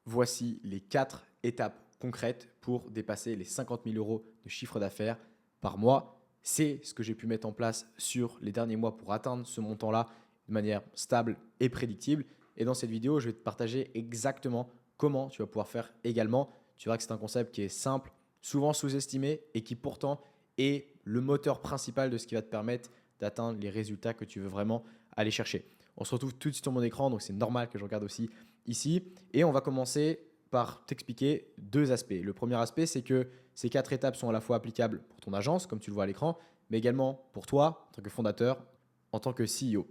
voici les 4 étapes concrètes pour dépasser les 50 000 euros de chiffre d'affaires par mois. C'est ce que j'ai pu mettre en place sur les derniers mois pour atteindre ce montant-là de manière stable et prédictible. Et dans cette vidéo, je vais te partager exactement comment tu vas pouvoir faire également. Tu verras que c'est un concept qui est simple, souvent sous-estimé et qui pourtant est le moteur principal de ce qui va te permettre d'atteindre les résultats que tu veux vraiment aller chercher. On se retrouve tout de suite sur mon écran, donc c'est normal que je regarde aussi ici. Et on va commencer par t'expliquer deux aspects. Le premier aspect, c'est que ces 4 étapes sont à la fois applicables pour ton agence, comme tu le vois à l'écran, mais également pour toi, en tant que fondateur, en tant que CEO.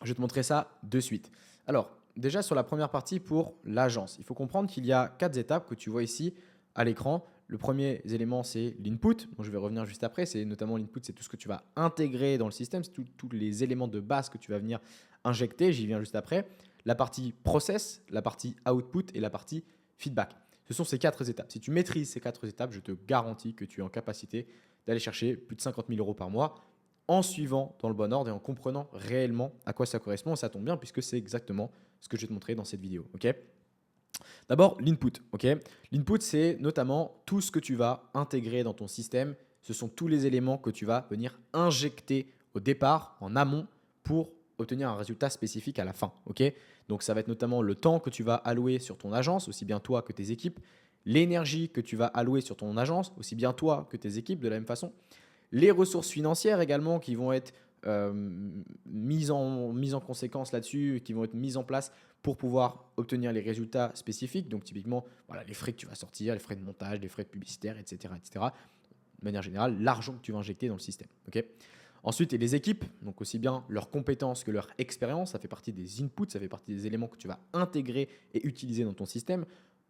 Je vais te montrer ça de suite. Alors, déjà sur la première partie pour l'agence, il faut comprendre qu'il y a 4 étapes que tu vois ici à l'écran. Le premier élément, c'est l'input, dont je vais revenir juste après. C'est notamment l'input, c'est tout ce que tu vas intégrer dans le système, c'est tous les éléments de base que tu vas venir injecter. J'y viens juste après. La partie process, la partie output et la partie feedback. Ce sont ces 4 étapes. Si tu maîtrises ces 4 étapes, je te garantis que tu es en capacité d'aller chercher plus de 50 000 euros par mois en suivant dans le bon ordre et en comprenant réellement à quoi ça correspond. Et ça tombe bien puisque c'est exactement ce que je vais te montrer dans cette vidéo. Okay. D'abord, l'input. Okay. L'input, c'est notamment tout ce que tu vas intégrer dans ton système. Ce sont tous les éléments que tu vas venir injecter au départ, en amont, pour obtenir un résultat spécifique à la fin. Okay. Donc, ça va être notamment le temps que tu vas allouer sur ton agence, aussi bien toi que tes équipes, l'énergie que tu vas allouer sur ton agence, aussi bien toi que tes équipes de la même façon, les ressources financières également qui vont être mises en conséquence là-dessus, qui vont être mises en place pour pouvoir obtenir les résultats spécifiques. Donc typiquement, voilà, les frais que tu vas sortir, les frais de montage, les frais de publicitaire, etc., etc. De manière générale, l'argent que tu vas injecter dans le système. Okay. Ensuite, et les équipes, donc aussi bien leurs compétences que leur expérience, ça fait partie des inputs, ça fait partie des éléments que tu vas intégrer et utiliser dans ton système.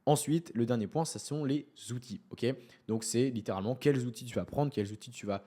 Ensuite, le dernier point, ce sont les outils. Okay. Donc, c'est littéralement quels outils tu vas prendre, quels outils tu vas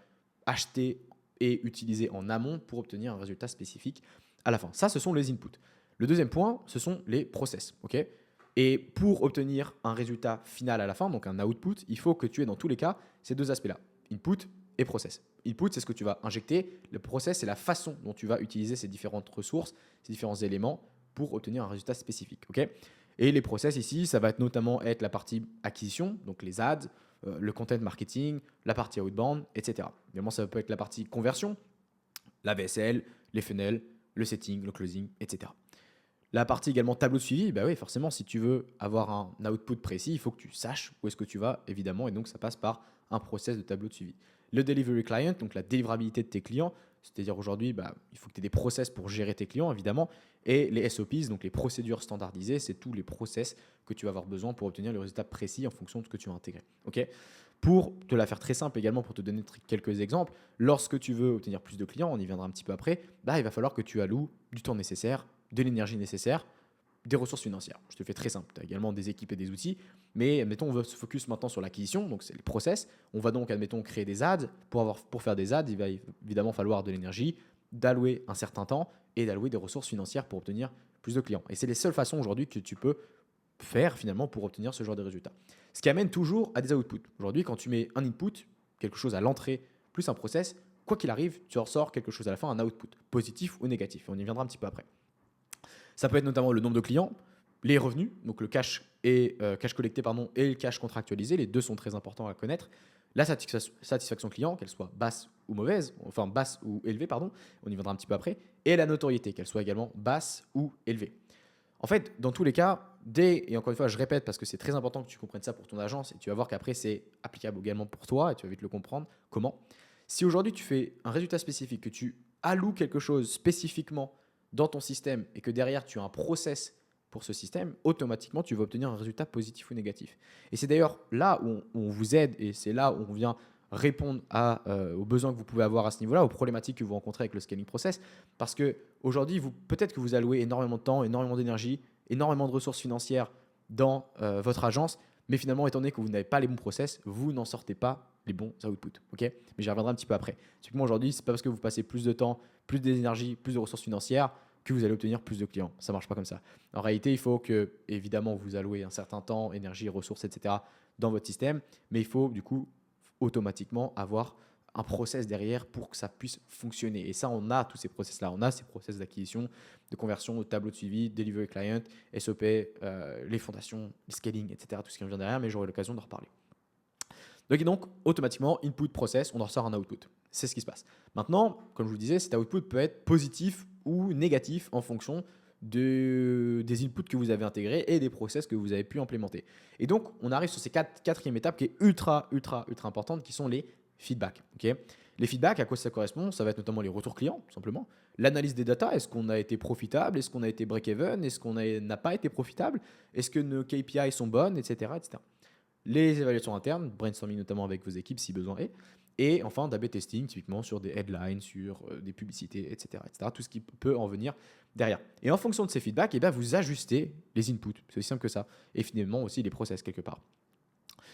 acheter et utiliser en amont pour obtenir un résultat spécifique à la fin. Ça, ce sont les inputs. Le deuxième point, ce sont les process. Okay. Et pour obtenir un résultat final à la fin, donc un output, il faut que tu aies dans tous les cas ces deux aspects-là, input et process. Input, c'est ce que tu vas injecter. Le process, c'est la façon dont tu vas utiliser ces différentes ressources, ces différents éléments pour obtenir un résultat spécifique. Okay. Et les process ici, ça va notamment être la partie acquisition, donc les ads, le content marketing, la partie outbound, etc. Également, ça peut être la partie conversion, la VSL, les funnels, le setting, le closing, etc. La partie également tableau de suivi, bah oui, forcément, si tu veux avoir un output précis, il faut que tu saches où est-ce que tu vas, évidemment, et donc ça passe par un process de tableau de suivi. Le delivery client, donc la délivrabilité de tes clients, c'est-à-dire aujourd'hui, il faut que tu aies des process pour gérer tes clients, évidemment, et les SOPs, donc les procédures standardisées, c'est tous les process que tu vas avoir besoin pour obtenir le résultat précis en fonction de ce que tu vas intégrer. Okay. Pour te la faire très simple également, pour te donner quelques exemples, lorsque tu veux obtenir plus de clients, on y viendra un petit peu après, il va falloir que tu alloues du temps nécessaire, de l'énergie nécessaire, des ressources financières. Je te fais très simple. Tu as également des équipes et des outils. Mais admettons, on veut se focus maintenant sur l'acquisition, donc c'est le process. On va donc, admettons, créer des ads. Pour faire des ads, il va évidemment falloir de l'énergie, d'allouer un certain temps et d'allouer des ressources financières pour obtenir plus de clients. Et c'est les seules façons aujourd'hui que tu peux faire finalement pour obtenir ce genre de résultats. Ce qui amène toujours à des outputs. Aujourd'hui, quand tu mets un input, quelque chose à l'entrée, plus un process, quoi qu'il arrive, tu en ressors quelque chose à la fin, un output, positif ou négatif. Et on y viendra un petit peu après. Ça peut être notamment le nombre de clients, les revenus, donc le cash collecté et le cash contractualisé, les deux sont très importants à connaître. La satisfaction client, qu'elle soit basse ou mauvaise, enfin basse ou élevée, pardon, on y viendra un petit peu après, et la notoriété, qu'elle soit également basse ou élevée. En fait, dans tous les cas, et encore une fois, je répète parce que c'est très important que tu comprennes ça pour ton agence et tu vas voir qu'après c'est applicable également pour toi et tu vas vite le comprendre. Comment? Si aujourd'hui tu fais un résultat spécifique, que tu alloues quelque chose spécifiquement dans ton système et que derrière tu as un process pour ce système, automatiquement tu vas obtenir un résultat positif ou négatif. Et c'est d'ailleurs là où on vous aide et c'est là où on vient répondre aux besoins que vous pouvez avoir à ce niveau-là, aux problématiques que vous rencontrez avec le scaling process. Parce que aujourd'hui, peut-être que vous allouez énormément de temps, énormément d'énergie, énormément de ressources financières dans votre agence, mais finalement, étant donné que vous n'avez pas les bons process, vous n'en sortez pas les bons outputs. Okay, mais j'y reviendrai un petit peu après. Typiquement, aujourd'hui, ce n'est pas parce que vous passez plus de temps, plus d'énergie, plus de ressources financières que vous allez obtenir plus de clients. Ça ne marche pas comme ça. En réalité, il faut que, évidemment, vous allouez un certain temps, énergie, ressources, etc. dans votre système, mais il faut du coup automatiquement avoir un process derrière pour que ça puisse fonctionner. Et ça, on a tous ces process-là. On a ces process d'acquisition, de conversion, de tableau de suivi, delivery client, SOP, les fondations, le scaling, etc. Tout ce qui vient derrière, mais j'aurai l'occasion d'en reparler. Donc, automatiquement, input process, on en ressort un output. C'est ce qui se passe. Maintenant, comme je vous le disais, cet output peut être positif ou négatif en fonction des inputs que vous avez intégrés et des process que vous avez pu implémenter. Et donc, on arrive sur ces quatrième étape qui est ultra importante, qui sont les feedbacks. Okay, les feedbacks, à quoi ça correspond? Ça va être notamment les retours clients, tout simplement. L'analyse des data, est-ce qu'on a été profitable? Est-ce qu'on a été break-even? Est-ce qu'on n'a pas été profitable? Est-ce que nos KPI sont bonnes, etc., etc. Les évaluations internes, brainstorming notamment avec vos équipes si besoin est. Et enfin, d'A/B testing, typiquement sur des headlines, sur des publicités, etc., etc. Tout ce qui peut en venir derrière. Et en fonction de ces feedbacks, eh bien, vous ajustez les inputs. C'est aussi simple que ça. Et finalement aussi les process quelque part.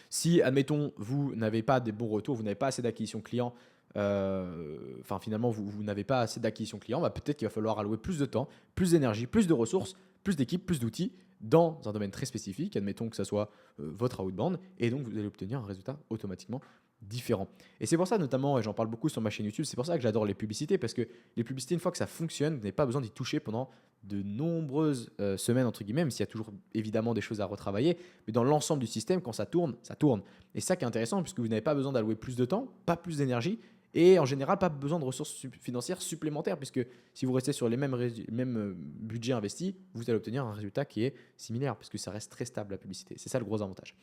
Si, admettons, vous n'avez pas des bons retours, vous n'avez pas assez d'acquisition client, finalement, vous n'avez pas assez d'acquisition client, bah, peut-être qu'il va falloir allouer plus de temps, plus d'énergie, plus de ressources, plus d'équipes, plus d'outils dans un domaine très spécifique, admettons que ça soit votre outbound, et donc vous allez obtenir un résultat automatiquement différent. Et c'est pour ça notamment, et j'en parle beaucoup sur ma chaîne YouTube, c'est pour ça que j'adore les publicités, parce que les publicités, une fois que ça fonctionne, vous n'avez pas besoin d'y toucher pendant de nombreuses semaines, entre guillemets, même s'il y a toujours évidemment des choses à retravailler, mais dans l'ensemble du système, quand ça tourne, ça tourne. Et c'est ça qui est intéressant, puisque vous n'avez pas besoin d'allouer plus de temps, pas plus d'énergie, et en général, pas besoin de ressources financières supplémentaires, puisque si vous restez sur les mêmes budgets investis, vous allez obtenir un résultat qui est similaire, puisque ça reste très stable la publicité. C'est ça le gros avantage.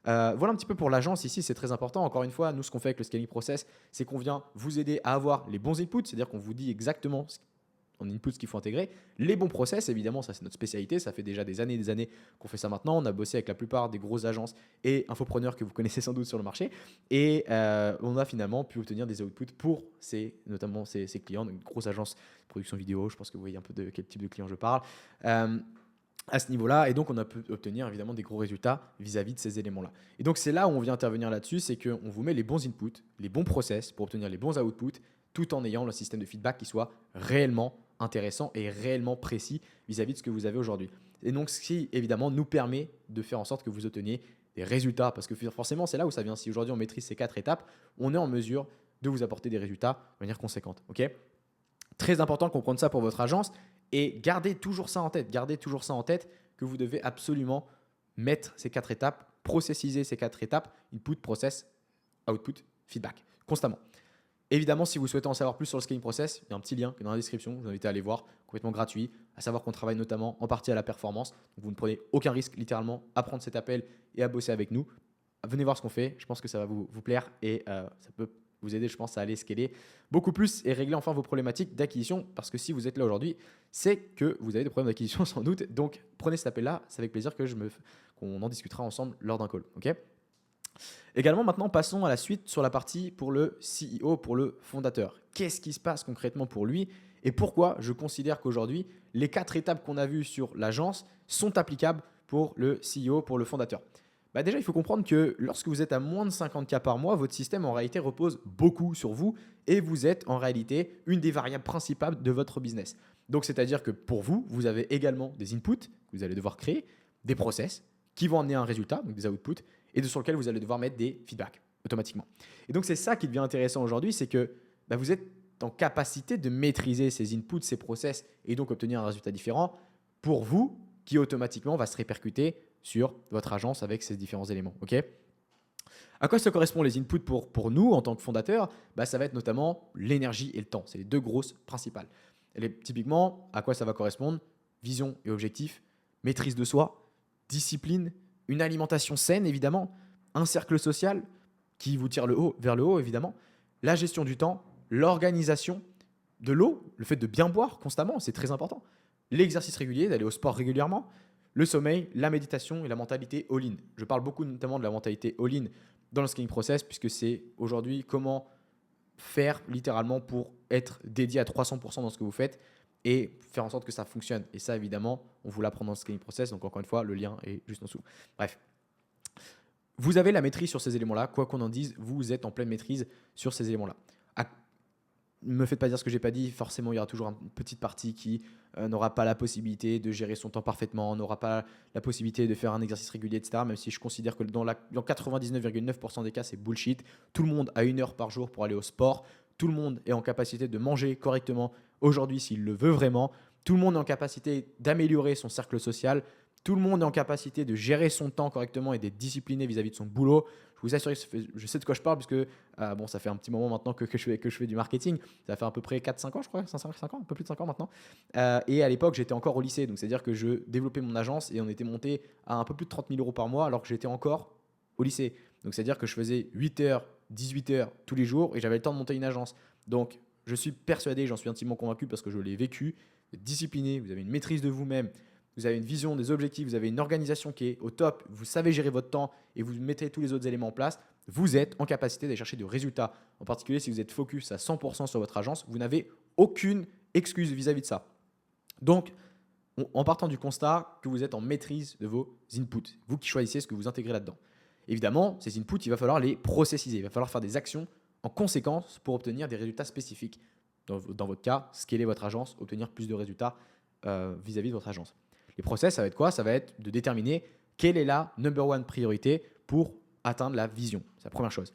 Voilà un petit peu pour l'agence ici, c'est très important. Encore une fois, nous, ce qu'on fait avec le scaling process, c'est qu'on vient vous aider à avoir les bons inputs, c'est-à-dire qu'on vous dit exactement en input ce qu'il faut intégrer. Les bons process, évidemment, ça c'est notre spécialité. Ça fait déjà des années qu'on fait ça maintenant. On a bossé avec la plupart des grosses agences et infopreneurs que vous connaissez sans doute sur le marché. Et on a finalement pu obtenir des outputs pour notamment ces clients, donc une grosse agence de production vidéo. Je pense que vous voyez un peu de quel type de client je parle. À ce niveau-là, et donc on a pu obtenir évidemment des gros résultats vis-à-vis de ces éléments-là. Et donc c'est là où on vient intervenir là-dessus, c'est qu'on vous met les bons inputs, les bons process pour obtenir les bons outputs, tout en ayant le système de feedback qui soit réellement intéressant et réellement précis vis-à-vis de ce que vous avez aujourd'hui. Et donc ce qui évidemment nous permet de faire en sorte que vous obteniez des résultats, parce que forcément c'est là où ça vient. Si aujourd'hui on maîtrise ces 4 étapes, on est en mesure de vous apporter des résultats de manière conséquente. Okay, très important de comprendre ça pour votre agence. Et gardez toujours ça en tête. Gardez toujours ça en tête que vous devez absolument mettre ces 4 étapes, processiser ces 4 étapes, input, process, output, feedback, constamment. Évidemment, si vous souhaitez en savoir plus sur le scaling process, il y a un petit lien qui est dans la description. Je vous invite à aller voir, complètement gratuit. À savoir qu'on travaille notamment en partie à la performance. Donc vous ne prenez aucun risque, littéralement, à prendre cet appel et à bosser avec nous. Venez voir ce qu'on fait. Je pense que ça va vous plaire et ça peut vous aider, je pense, à aller scaler beaucoup plus et régler enfin vos problématiques d'acquisition. Parce que si vous êtes là aujourd'hui, c'est que vous avez des problèmes d'acquisition sans doute. Donc, prenez cet appel-là. C'est avec plaisir qu'on en discutera ensemble lors d'un call. Okay, également, maintenant, passons à la suite sur la partie pour le CEO, pour le fondateur. Qu'est-ce qui se passe concrètement pour lui et pourquoi je considère qu'aujourd'hui, les 4 étapes qu'on a vues sur l'agence sont applicables pour le CEO, pour le fondateur. Déjà, il faut comprendre que lorsque vous êtes à moins de 50K par mois, votre système en réalité repose beaucoup sur vous et vous êtes en réalité une des variables principales de votre business. Donc, c'est-à-dire que pour vous, vous avez également des inputs que vous allez devoir créer, des process qui vont amener un résultat, donc des outputs, et sur lequel vous allez devoir mettre des feedbacks automatiquement. Et donc, c'est ça qui devient intéressant aujourd'hui, c'est que vous êtes en capacité de maîtriser ces inputs, ces process, et donc obtenir un résultat différent pour vous, qui automatiquement va se répercuter sur votre agence avec ces différents éléments. Okay, à quoi ça correspond les inputs pour nous en tant que fondateurs? Ça va être notamment l'énergie et le temps. C'est les 2 grosses principales. Typiquement, à quoi ça va correspondre? Vision et objectif, maîtrise de soi, discipline, une alimentation saine évidemment, un cercle social qui vous tire vers le haut évidemment, la gestion du temps, l'organisation de l'eau, le fait de bien boire constamment, c'est très important, l'exercice régulier, d'aller au sport régulièrement, le sommeil, la méditation et la mentalité all-in. Je parle beaucoup notamment de la mentalité all-in dans le scaling process puisque c'est aujourd'hui comment faire littéralement pour être dédié à 300% dans ce que vous faites et faire en sorte que ça fonctionne. Et ça, évidemment, on vous l'apprend dans le scaling process. Donc, encore une fois, le lien est juste en dessous. Bref. Vous avez la maîtrise sur ces éléments-là. Quoi qu'on en dise, vous êtes en pleine maîtrise sur ces éléments-là. ne me faites pas dire ce que j'ai pas dit. Forcément, il y aura toujours une petite partie qui n'aura pas la possibilité de gérer son temps parfaitement, n'aura pas la possibilité de faire un exercice régulier, etc. Même si je considère que dans 99,9% des cas, c'est bullshit. Tout le monde a 1 heure par jour pour aller au sport. Tout le monde est en capacité de manger correctement aujourd'hui s'il le veut vraiment. Tout le monde est en capacité d'améliorer son cercle social. Tout le monde est en capacité de gérer son temps correctement et d'être discipliné vis-à-vis de son boulot. Je vous assure, je sais de quoi je parle puisque bon, ça fait un petit moment maintenant que je fais du marketing. Ça fait à peu près 4-5 ans, je crois, 5 ans, un peu plus de 5 ans maintenant. Et à l'époque, j'étais encore au lycée. Donc, c'est-à-dire que je développais mon agence et on était monté à un peu plus de 30 000 euros par mois alors que j'étais encore au lycée. Donc, c'est-à-dire que je faisais 8 heures, 18 heures tous les jours et j'avais le temps de monter une agence. Donc, je suis persuadé, j'en suis intimement convaincu parce que je l'ai vécu. Vous êtes discipliné, vous avez une maîtrise de vous-même, vous avez une vision, des objectifs, vous avez une organisation qui est au top, vous savez gérer votre temps et vous mettez tous les autres éléments en place, vous êtes en capacité d'aller chercher des résultats. En particulier, si vous êtes focus à 100% sur votre agence, vous n'avez aucune excuse vis-à-vis de ça. Donc, en partant du constat que vous êtes en maîtrise de vos inputs, vous qui choisissez ce que vous intégrez là-dedans. Évidemment, ces inputs, il va falloir les processiser, il va falloir faire des actions en conséquence pour obtenir des résultats spécifiques. Dans votre cas, scaler votre agence, obtenir plus de résultats vis-à-vis de votre agence. Les process, ça va être quoi? Ça va être de déterminer quelle est la number one priorité pour atteindre la vision. C'est la première chose.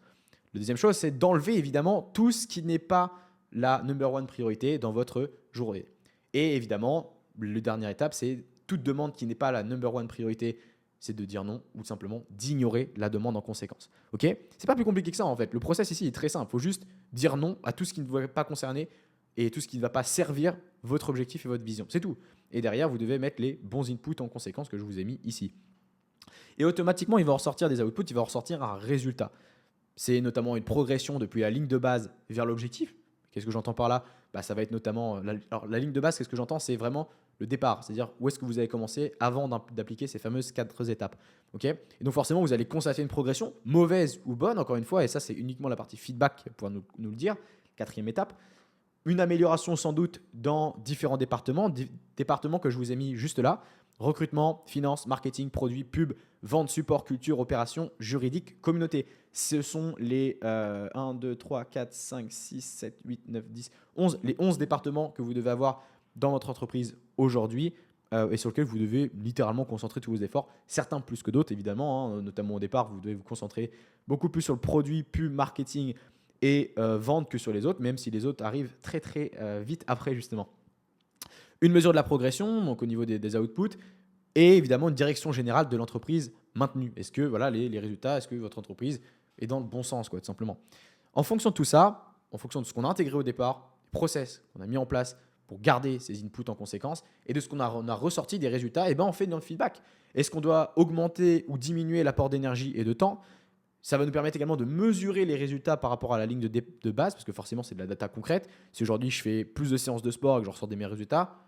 La deuxième chose, c'est d'enlever évidemment tout ce qui n'est pas la number one priorité dans votre journée. Et évidemment, la dernière étape, c'est toute demande qui n'est pas la number one priorité, c'est de dire non ou tout simplement d'ignorer la demande en conséquence. Ok? C'est pas plus compliqué que ça en fait. Le process ici est très simple. Il faut juste dire non à tout ce qui ne va pas concerner et tout ce qui ne va pas servir votre objectif et votre vision. C'est tout. Et derrière, vous devez mettre les bons inputs en conséquence que je vous ai mis ici. Et automatiquement, il va ressortir des outputs, il va ressortir un résultat. C'est notamment une progression depuis la ligne de base vers l'objectif. Qu'est-ce que j'entends par là? Ça va être notamment… la ligne de base, qu'est-ce que j'entends? C'est vraiment le départ. C'est-à-dire où est-ce que vous avez commencé avant d'appliquer ces fameuses 4 étapes. Okay, et donc forcément, vous allez constater une progression, mauvaise ou bonne, encore une fois. Et ça, c'est uniquement la partie feedback qui va pouvoir nous le dire. 4e étape. Une amélioration sans doute dans différents départements que je vous ai mis juste là. Recrutement, finance, marketing, produits, pub, vente, support, culture, opération, juridique, communauté. Ce sont les 1, 2, 3, 4, 5, 6, 7, 8, 9, 10, 11, les 11 départements que vous devez avoir dans votre entreprise aujourd'hui et sur lesquels vous devez littéralement concentrer tous vos efforts. Certains plus que d'autres, évidemment, notamment au départ, vous devez vous concentrer beaucoup plus sur le produit, pub, marketing et vente que sur les autres, même si les autres arrivent très très vite après justement. Une mesure de la progression, donc au niveau des outputs, et évidemment une direction générale de l'entreprise maintenue. Est-ce que voilà, les résultats, est-ce que votre entreprise est dans le bon sens, quoi, tout simplement. En fonction de tout ça, en fonction de ce qu'on a intégré au départ, les process qu'on a mis en place pour garder ces inputs en conséquence, et de ce qu'on a ressorti des résultats, et ben on fait dans le feedback. Est-ce qu'on doit augmenter ou diminuer l'apport d'énergie et de temps? Ça va nous permettre également de mesurer les résultats par rapport à la ligne de base, parce que forcément, c'est de la data concrète. Si aujourd'hui, je fais plus de séances de sport et que je ressors des meilleurs résultats,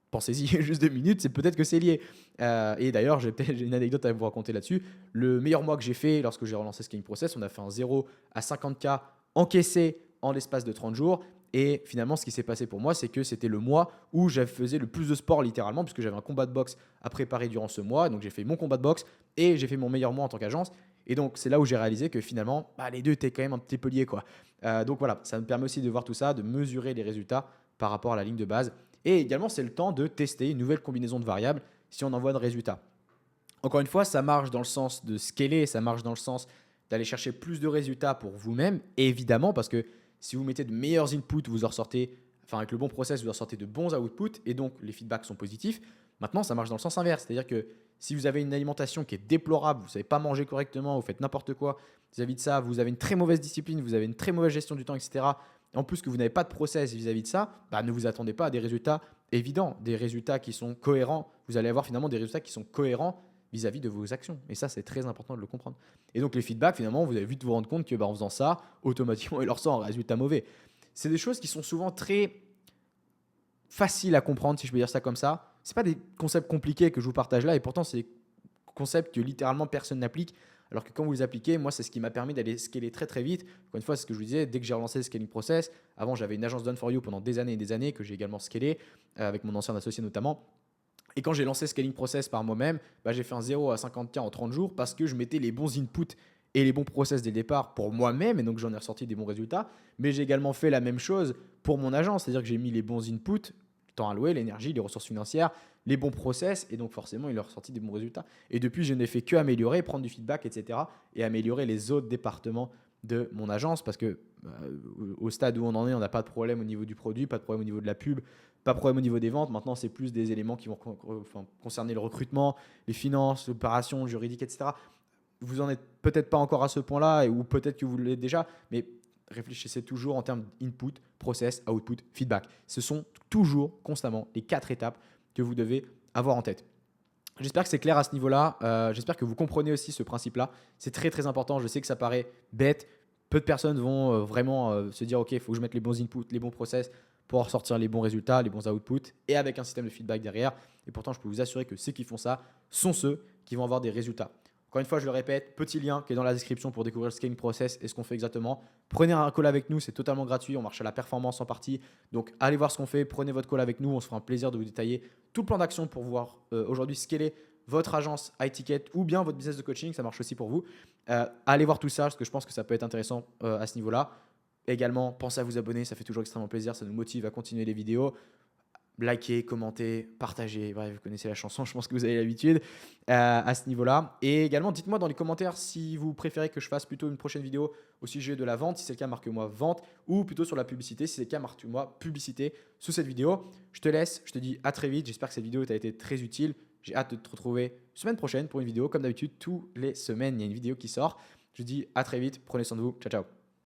pensez-y juste 2 minutes, c'est peut-être que c'est lié. Et d'ailleurs, j'ai une anecdote à vous raconter là-dessus. Le meilleur mois que j'ai fait lorsque j'ai relancé Scaling Process, on a fait un 0 à 50K encaissé en l'espace de 30 jours. Et finalement, ce qui s'est passé pour moi, c'est que c'était le mois où je faisais le plus de sport littéralement, puisque j'avais un combat de boxe à préparer durant ce mois. Donc, j'ai fait mon combat de boxe et j'ai fait mon meilleur mois en tant qu'agence. Et donc, c'est là où j'ai réalisé que finalement, les deux étaient quand même un petit peu liés, quoi. Donc voilà, ça me permet aussi de voir tout ça, de mesurer les résultats par rapport à la ligne de base. Et également, c'est le temps de tester une nouvelle combinaison de variables si on envoie de résultats. Encore une fois, ça marche dans le sens de scaler, ça marche dans le sens d'aller chercher plus de résultats pour vous-même, évidemment, parce que si vous mettez de meilleurs inputs, vous en ressortez, enfin avec le bon process, vous en ressortez de bons outputs, et donc les feedbacks sont positifs. Maintenant, ça marche dans le sens inverse, c'est-à-dire que si vous avez une alimentation qui est déplorable, vous ne savez pas manger correctement, vous faites n'importe quoi vis-à-vis de ça, vous avez une très mauvaise discipline, vous avez une très mauvaise gestion du temps, etc. En plus que vous n'avez pas de process vis-à-vis de ça, ne vous attendez pas à des résultats évidents, des résultats qui sont cohérents. Vous allez avoir finalement des résultats qui sont cohérents vis-à-vis de vos actions. Et ça, c'est très important de le comprendre. Et donc les feedbacks, finalement, vous allez vite vous rendre compte que en faisant ça, automatiquement, il leur sort un résultat mauvais. C'est des choses qui sont souvent très faciles à comprendre, si je peux dire ça comme ça. Ce pas des concepts compliqués que je vous partage là, et pourtant, c'est des concepts que littéralement personne n'applique. Alors que quand vous les appliquez, moi, c'est ce qui m'a permis d'aller scaler très très vite. Encore une fois, c'est ce que je vous disais, dès que j'ai relancé le scaling process, avant j'avais une agence Done for You pendant des années et des années que j'ai également scalé, avec mon ancien associé notamment. Et quand j'ai lancé Scaling Process par moi-même, j'ai fait un 0 à 50K en 30 jours parce que je mettais les bons inputs et les bons process dès le départ pour moi-même, et donc j'en ai ressorti des bons résultats, mais j'ai également fait la même chose pour mon agence, c'est-à-dire que j'ai mis les bons inputs, le temps alloué, l'énergie, les ressources financières, les bons process, et donc forcément, il a ressorti des bons résultats. Et depuis, je n'ai fait que améliorer, prendre du feedback, etc., et améliorer les autres départements de mon agence, parce que au stade où on en est, on n'a pas de problème au niveau du produit, pas de problème au niveau de la pub, pas de problème au niveau des ventes. Maintenant, c'est plus des éléments qui vont concerner le recrutement, les finances, l'opération, le juridique, etc. Vous en êtes peut-être pas encore à ce point-là, ou peut-être que vous l'êtes déjà, mais réfléchissez toujours en termes d'input, process, output, feedback. Ce sont toujours, constamment, les 4 étapes que vous devez avoir en tête. J'espère que c'est clair à ce niveau-là. J'espère que vous comprenez aussi ce principe-là. C'est très très important. Je sais que ça paraît bête. Peu de personnes vont vraiment se dire, OK, il faut que je mette les bons inputs, les bons process pour ressortir les bons résultats, les bons outputs, et avec un système de feedback derrière. Et pourtant, je peux vous assurer que ceux qui font ça sont ceux qui vont avoir des résultats. Encore une fois, je le répète, petit lien qui est dans la description pour découvrir le scaling process et ce qu'on fait exactement. Prenez un call avec nous, c'est totalement gratuit. On marche à la performance en partie. Donc, allez voir ce qu'on fait. Prenez votre call avec nous. On se fera un plaisir de vous détailler tout le plan d'action pour voir aujourd'hui scaler votre agence high ticket ou bien votre business de coaching. Ça marche aussi pour vous. Allez voir tout ça parce que je pense que ça peut être intéressant à ce niveau-là. Également, pensez à vous abonner. Ça fait toujours extrêmement plaisir. Ça nous motive à continuer les vidéos. Likez, commentez, partagez. Bref, vous connaissez la chanson, je pense que vous avez l'habitude à ce niveau-là. Et également, dites-moi dans les commentaires si vous préférez que je fasse plutôt une prochaine vidéo au sujet de la vente. Si c'est le cas, marquez-moi vente, ou plutôt sur la publicité. Si c'est le cas, marquez-moi publicité sous cette vidéo. Je te laisse, je te dis à très vite. J'espère que cette vidéo t'a été très utile. J'ai hâte de te retrouver semaine prochaine pour une vidéo. Comme d'habitude, toutes les semaines, il y a une vidéo qui sort. Je te dis à très vite. Prenez soin de vous. Ciao, ciao.